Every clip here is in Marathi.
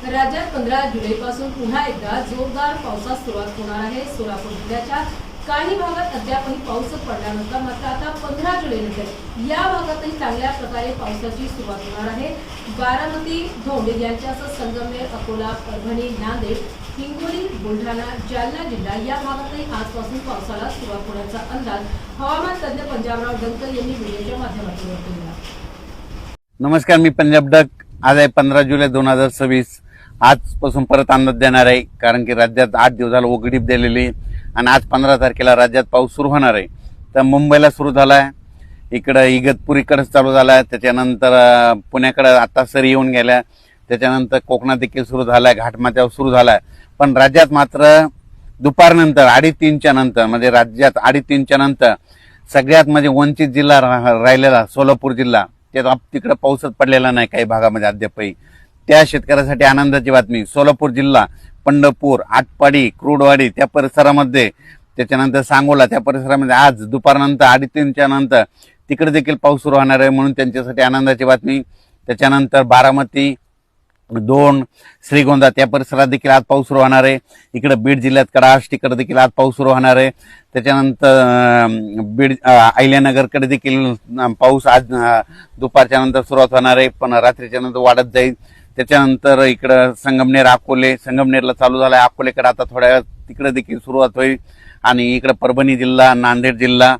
राज्यात 15 जुलैपासून पुन्हा एकदा जोरदार पावसास सुरुवात होणार आहे। सोलापूर जिल्ह्याच्या काही भागात अद्यापही पाऊस पडला नव्हता, मात्र आता 15 जुलैनंतर या भागातही चांगल्या प्रकारे पावसाची सुरुवात होणार आहे। बारामती, धोंड यांच्यासह संगमनेर, अकोला, परभणी, नांदेड, हिंगोली, बुलढाणा, जालना जिल्हा या भागातही आजपासून पावसाला सुरुवात होण्याचा अंदाज हवामान तज्ञ पंजाबराव डंकर यांनी व्हिडिओच्या माध्यमातून व्यक्त केला। नमस्कार, मी पंजाब डक। आज आहे 15 जुलै 2026। आजपासून परत अंदाज देणार आहे, कारण की राज्यात 8 दिवस झालं उघडीप दिलेली आणि आज 15 तारखेला राज्यात पाऊस सुरू होणार आहे। तर मुंबईला सुरू झालाय, इकडे इगतपुरीकडे चालू झालाय, त्याच्यानंतर पुण्याकडे आता सरी येऊन गेल्या, त्याच्यानंतर कोकणात देखील सुरू झालाय, घाटमाथ्यावर सुरू झालाय। पण राज्यात मात्र दुपारनंतर 3:30च्या नंतर, म्हणजे राज्यात 3:30च्या नंतर सगळ्यात म्हणजे वंचित जिल्हा राहिलेला सोलापूर जिल्हा, त्यात तिकडे पाऊसच पडलेला नाही काही भागामध्ये अद्यापही। त्या शेतकऱ्यासाठी आनंदाची बातमी, सोलापूर जिल्हा, पंढरपूर, आटपाडी, क्रूडवाडी त्या परिसरामध्ये, त्याच्यानंतर सांगोला त्या परिसरामध्ये आज दुपारनंतर 3:30च्या नंतर तिकडे देखील पाऊस सुरू होणार आहे, म्हणून त्यांच्यासाठी आनंदाची बातमी। त्याच्यानंतर बारामती, दोन, श्रीगोंदा त्या परिसरात देखील आज पाऊस सुरू होणार आहे। इकडे बीड जिल्ह्यात कडाश तिकडे देखील आज पाऊस सुरू होणार आहे। त्याच्यानंतर बीड अहिल्यानगरकडे देखील पाऊस आज दुपारच्या नंतर सुरुवात होणार आहे, पण रात्रीच्या नंतर वाढत जाईल। त्याच्यानंतर इकडं संगमनेर, अकोले, संगमनेरला चालू झालाय, अकोलेकडे आता थोड्या वेळात तिकडे देखील सुरुवात होईल। आणि इकडे परभणी जिल्हा, नांदेड जिल्हा,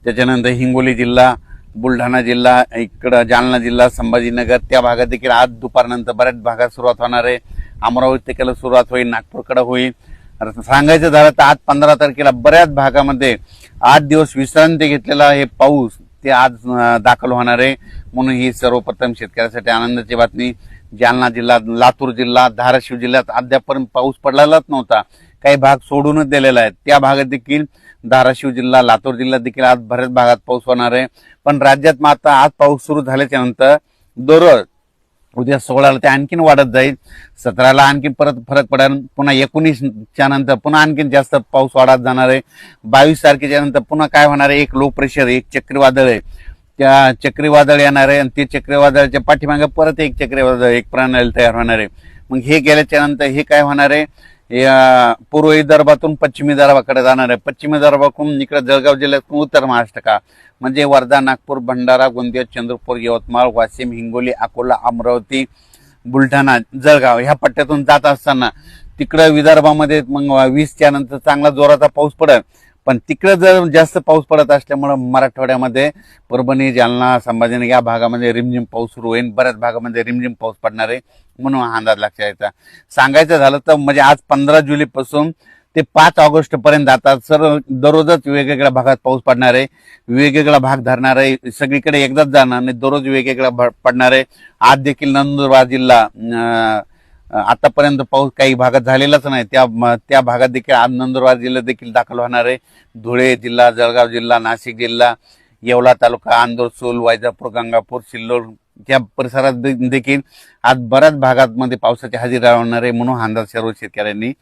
त्याच्यानंतर हिंगोली जिल्हा, बुलढाणा जिल्हा, इकडं जालना जिल्हा, संभाजीनगर त्या भागात देखील आज दुपारनंतर बऱ्याच भागात सुरुवात होणार आहे। अमरावती देखील सुरुवात होईल, नागपूरकडे होईल। सांगायचं झालं तर आज 15 तारखेला बऱ्याच भागामध्ये 8 दिवस विश्रांती घेतलेला हे पाऊस ते आज दाखल होणार आहे, म्हणून ही सर्वप्रथम शेतकऱ्यासाठी आनंदाची बातमी। जालना जिल्हा, लातूर जिल्हा, धाराशिव जिल्ह्यात अद्यापर्यंत पाऊस पडलेलाच नव्हता, काही भाग सोडूनच दिलेला आहे, त्या भागात देखील धाराशिव जिल्हा, लातूर जिल्ह्यात देखील आज बऱ्याच भागात पाऊस होणार आहे। पण राज्यात मात्र आज पाऊस सुरू झाल्याच्या नंतर दररोज उद्या 16ला ते आणखीन वाढत जाईल, 17ला आणखीन परत फरक पडेल, पुन्हा 19च्या नंतर पुन्हा आणखीन जास्त पाऊस वाढत जाणार आहे। 22 तारखेच्या नंतर पुन्हा काय होणार आहे, एक लो प्रेशर, एक चक्रीवादळ आहे, त्या चक्रीवादळ येणार आहे आणि ते चक्रीवादळाच्या पाठीमागे परत एक चक्रीवादळ, एक प्रणाली तयार होणार आहे। मग हे गेल्याच्या नंतर हे काय होणार आहे, पूर्व विदर्भातून पश्चिमी विदर्भाकडे जाणार आहे, पश्चिमी विदर्भाकडून इकडे जळगाव जिल्ह्यातून उत्तर महाराष्ट्र का म्हणजे वर्धा, नागपूर, भंडारा, गोंदिया, चंद्रपूर, यवतमाळ, वाशिम, हिंगोली, अकोला, अमरावती, बुलढाणा, जळगाव ह्या पट्ट्यातून जात असताना तिकडे विदर्भामध्ये मग 20च्या नंतर चांगला जोराचा पाऊस पडेल। पण तिकडे जर जास्त पाऊस पडत असल्यामुळे मराठवाड्यामध्ये परभणी, जालना, संभाजीनगर या भागामध्ये रिमझिम पाऊस सुरू होईल, बऱ्याच भागामध्ये रिमझिम पाऊस पडणार आहे, म्हणून हा अंदाज लक्षात यायचा। सांगायचं झालं तर म्हणजे आज 15 जुलैपासून ते 5 ऑगस्ट पर्यंत आता सर्व दररोजच वेगवेगळ्या भागात पाऊस पडणार आहे, वेगवेगळा भाग धरणार आहे, सगळीकडे एकदाच जाणार नाही, दररोज वेगवेगळा पडणार आहे। आज देखील नंदुरबार जिल्हा, आतापर्यंत पाऊस काही भागात झालेलाच नाही, त्या भागात देखील आज नंदुरबार जिल्हा देखील दाखल होणार आहे। धुळे जिल्हा, जळगाव जिल्हा, नाशिक जिल्हा, येवला तालुका, अंदोरसूल, वैजापूर, गंगापूर, सिल्लोड या परिसरात देखील आज बऱ्याच भागांमध्ये पावसाची हजेरी लावणार आहे, म्हणून अंदाज सर्व शेतकऱ्यांनी